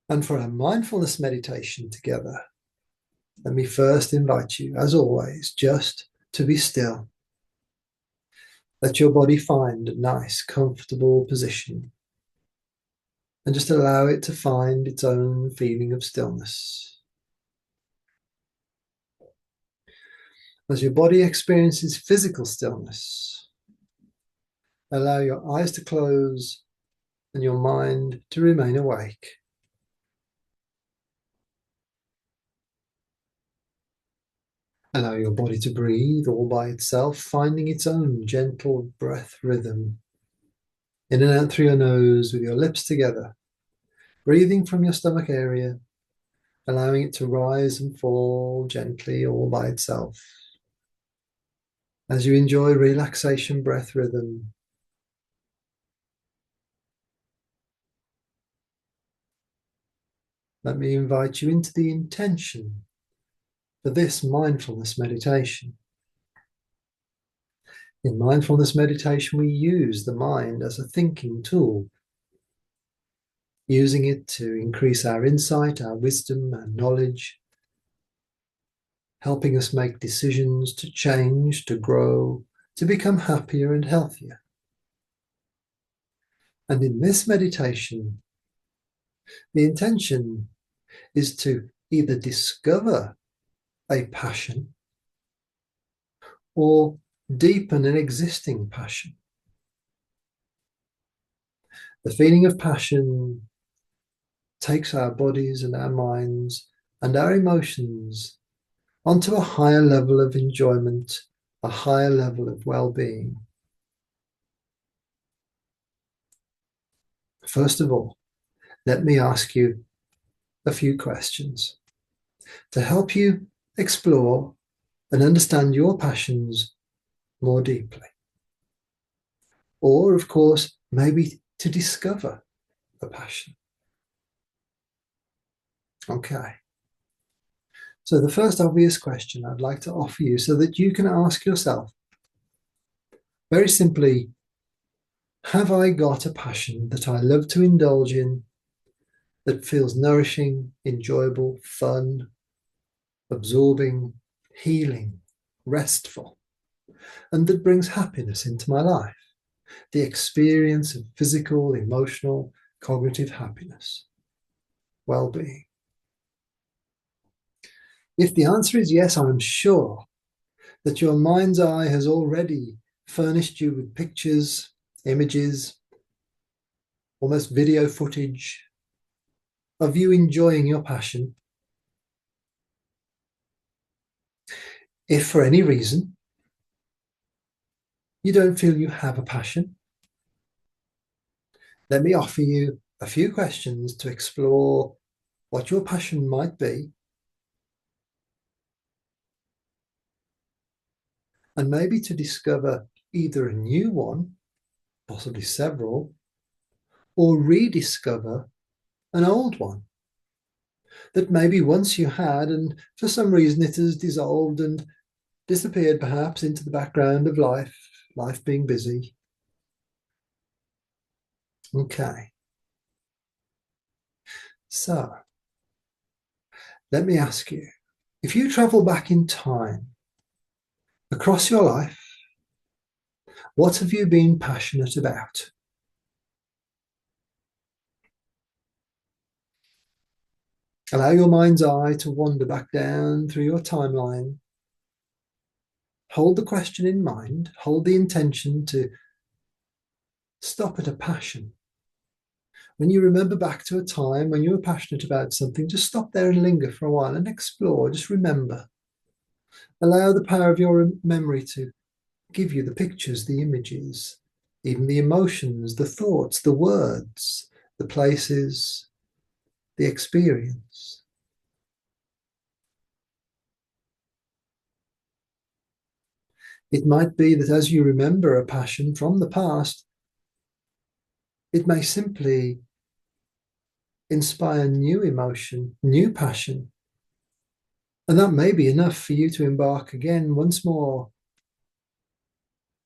And for our mindfulness meditation together, let me first invite you, as always, just to be still. Let your body find a nice, comfortable position and just allow it to find its own feeling of stillness. As your body experiences physical stillness, allow your eyes to close and your mind to remain awake. Allow your body to breathe all by itself, finding its own gentle breath rhythm. In and out through your nose with your lips together, breathing from your stomach area, allowing it to rise and fall gently all by itself. As you enjoy relaxation breath rhythm, let me invite you into the intention for this mindfulness meditation. In mindfulness meditation, we use the mind as a thinking tool, using it to increase our insight, our wisdom, our knowledge, helping us make decisions to change, to grow, to become happier and healthier. And in this meditation, the intention is to either discover a passion or deepen an existing passion. The feeling of passion takes our bodies and our minds and our emotions onto a higher level of enjoyment, a higher level of well-being. First of all, let me ask you a few questions to help you explore and understand your passions more deeply. Or, of course, maybe to discover a passion. Okay. So the first obvious question I'd like to offer you so that you can ask yourself, very simply, have I got a passion that I love to indulge in, that feels nourishing, enjoyable, fun, absorbing, healing, restful, and that brings happiness into my life? The experience of physical, emotional, cognitive happiness, well-being. If the answer is yes, I'm sure that your mind's eye has already furnished you with pictures, images, almost video footage of you enjoying your passion. If for any reason you don't feel you have a passion, let me offer you a few questions to explore what your passion might be, and maybe to discover either a new one, possibly several, or rediscover an old one that maybe once you had, and for some reason it has dissolved and disappeared perhaps into the background of life being busy. Okay. So, let me ask you, if you travel back in time across your life, what have you been passionate about? Allow your mind's eye to wander back down through your timeline. Hold the question in mind, hold the intention to stop at a passion. When you remember back to a time when you were passionate about something, just stop there and linger for a while and explore, just remember. Allow the power of your memory to give you the pictures, the images, even the emotions, the thoughts, the words, the places, the experience. It might be that as you remember a passion from the past, it may simply inspire new emotion, new passion. And that may be enough for you to embark again once more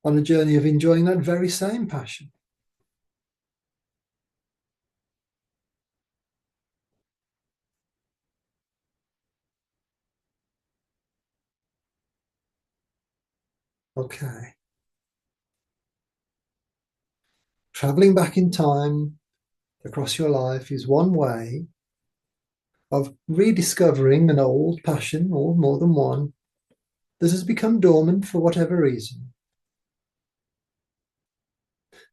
on a journey of enjoying that very same passion. Okay. Traveling back in time across your life is one way of rediscovering an old passion, or more than one, that has become dormant for whatever reason.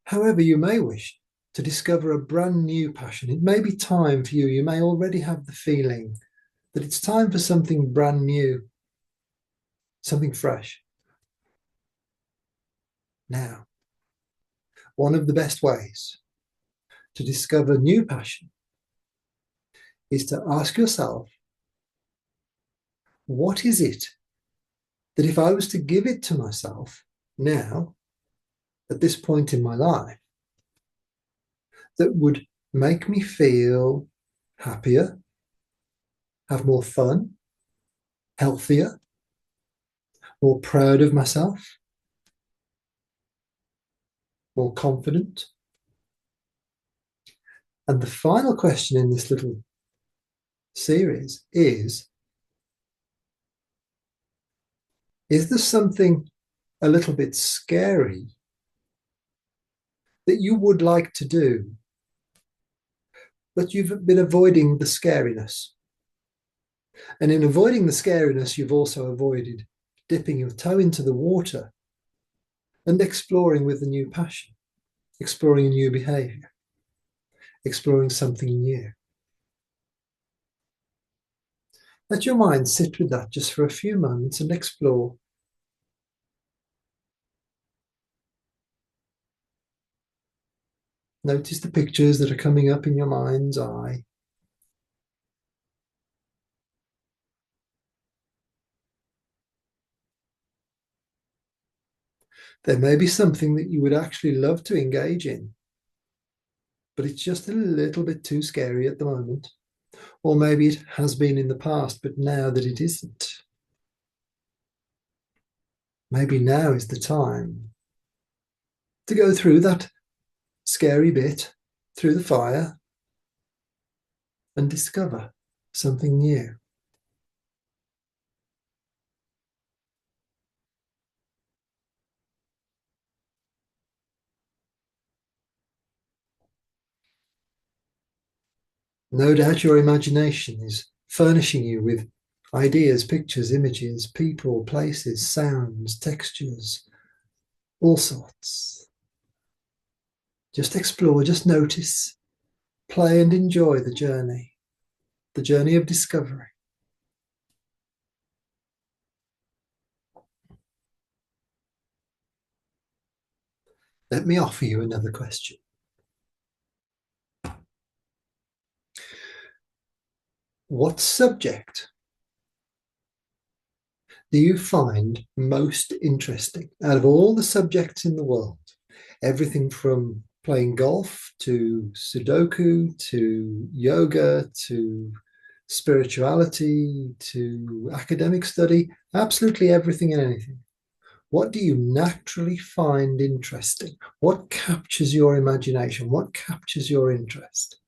However, you may wish to discover a brand new passion. It may be time for you. You may already have the feeling that it's time for something brand new, something fresh. Now, one of the best ways to discover new passion is to ask yourself, what is it that if I was to give it to myself now, at this point in my life, that would make me feel happier, have more fun, healthier, more proud of myself, more confident? And the final question in this little series is there something a little bit scary that you would like to do, but you've been avoiding the scariness? And in avoiding the scariness, you've also avoided dipping your toe into the water and exploring with a new passion, exploring a new behavior, exploring something new. Let your mind sit with that just for a few moments and explore. Notice the pictures that are coming up in your mind's eye. There may be something that you would actually love to engage in, but it's just a little bit too scary at the moment. Or maybe it has been in the past, but now that it isn't. Maybe now is the time to go through that scary bit, through the fire, and discover something new. No doubt your imagination is furnishing you with ideas, pictures, images, people, places, sounds, textures, all sorts. Just explore, just notice, play and enjoy the journey of discovery. Let me offer you another question. What subject do you find most interesting out of all the subjects in the world? Everything from playing golf to Sudoku to yoga to spirituality to academic study, absolutely everything and anything. What do you naturally find interesting? What captures your imagination? What captures your interest?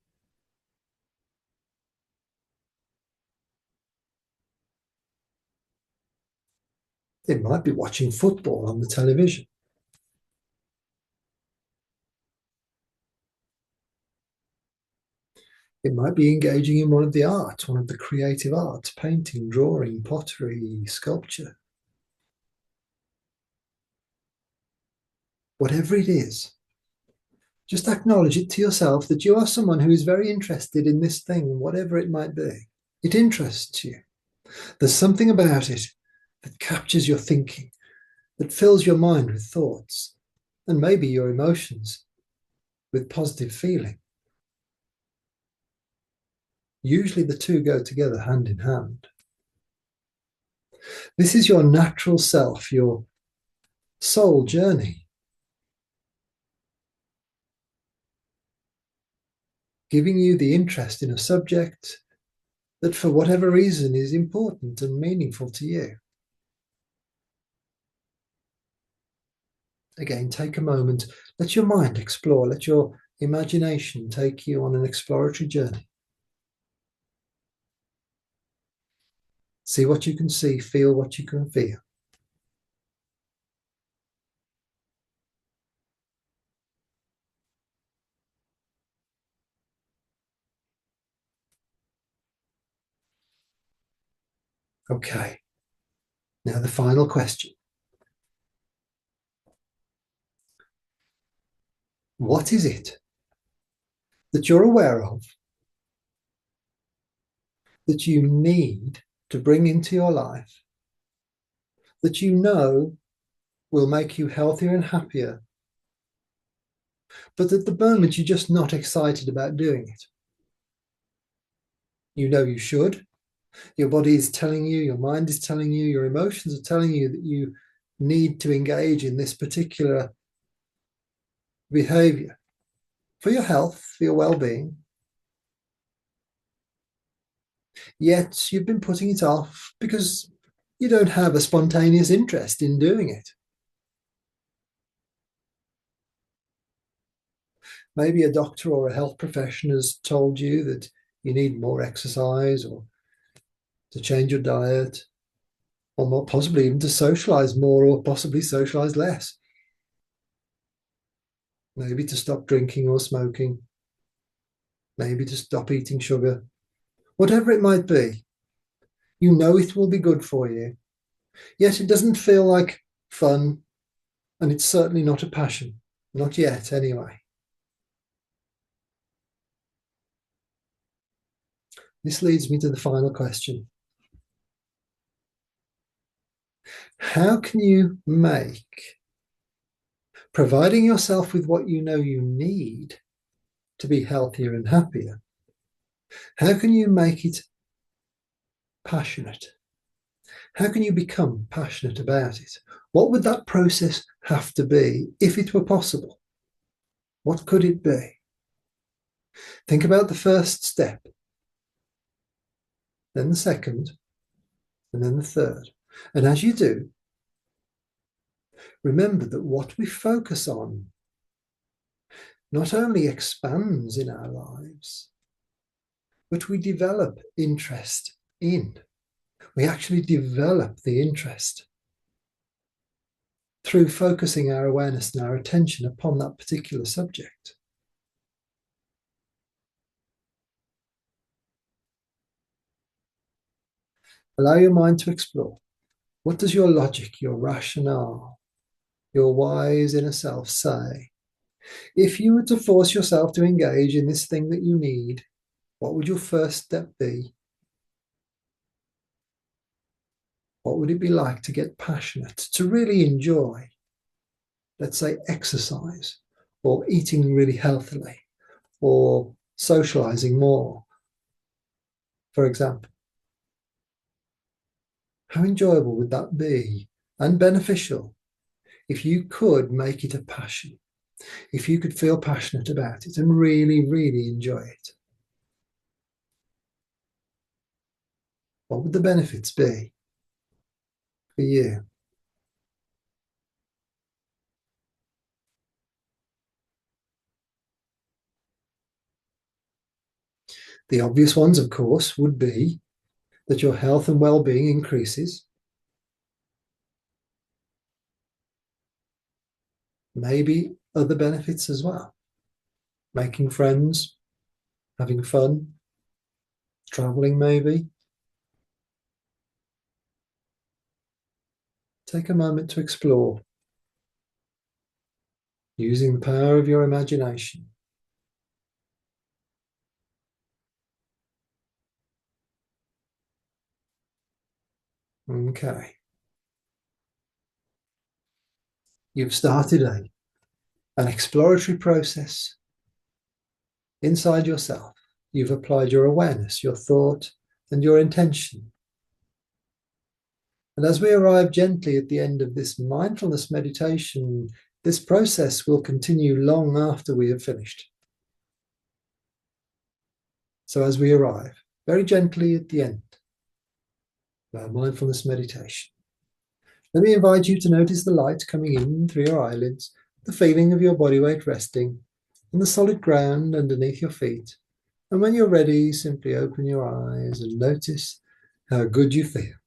It might be watching football on the television. It might be engaging in one of the arts, one of the creative arts, painting, drawing, pottery, sculpture. Whatever it is, just acknowledge it to yourself that you are someone who is very interested in this thing, whatever it might be. It interests you. There's something about it that captures your thinking, that fills your mind with thoughts, and maybe your emotions with positive feeling. Usually the two go together hand in hand. This is your natural self, your soul journey, giving you the interest in a subject that for whatever reason is important and meaningful to you. Again, take a moment, let your mind explore, let your imagination take you on an exploratory journey. See what you can see, feel what you can feel. Okay, now the final question. What is it that you're aware of that you need to bring into your life that you know will make you healthier and happier, but at the moment you're just not excited about doing it? You know you should. Your body is telling you, your mind is telling you, your emotions are telling you that you need to engage in this particular behavior for your health, for your well-being. Yet you've been putting it off because you don't have a spontaneous interest in doing it. Maybe a doctor or a health professional has told you that you need more exercise or to change your diet, or more possibly even to socialize more or possibly socialize less. Maybe to stop drinking or smoking, maybe to stop eating sugar, whatever it might be. You know it will be good for you, yet it doesn't feel like fun, and it's certainly not a passion, not yet anyway. This leads me to the final question. How can you make providing yourself with what you know you need to be healthier and happier, how can you make it passionate? How can you become passionate about it? What would that process have to be if it were possible? What could it be? Think about the first step, then the second, and then the third. And as you do, remember that what we focus on not only expands in our lives, but we develop interest in. We actually develop the interest through focusing our awareness and our attention upon that particular subject. Allow your mind to explore. What does your logic, your rationale, your wise inner self say? If you were to force yourself to engage in this thing that you need, what would your first step be? What would it be like to get passionate, to really enjoy, let's say, exercise, or eating really healthily, or socializing more, for example? How enjoyable would that be and beneficial if you could make it a passion, if you could feel passionate about it and really, really enjoy it? What would the benefits be for you? The obvious ones, of course, would be that your health and well-being increases. Maybe other benefits as well. Making friends, having fun, traveling maybe. Take a moment to explore using the power of your imagination. Okay. You've started an exploratory process inside yourself. You've applied your awareness, your thought, and your intention. And as we arrive gently at the end of this mindfulness meditation, this process will continue long after we have finished. So as we arrive very gently at the end of our mindfulness meditation, let me invite you to notice the light coming in through your eyelids, the feeling of your body weight resting, and the solid ground underneath your feet. And when you're ready, simply open your eyes and notice how good you feel.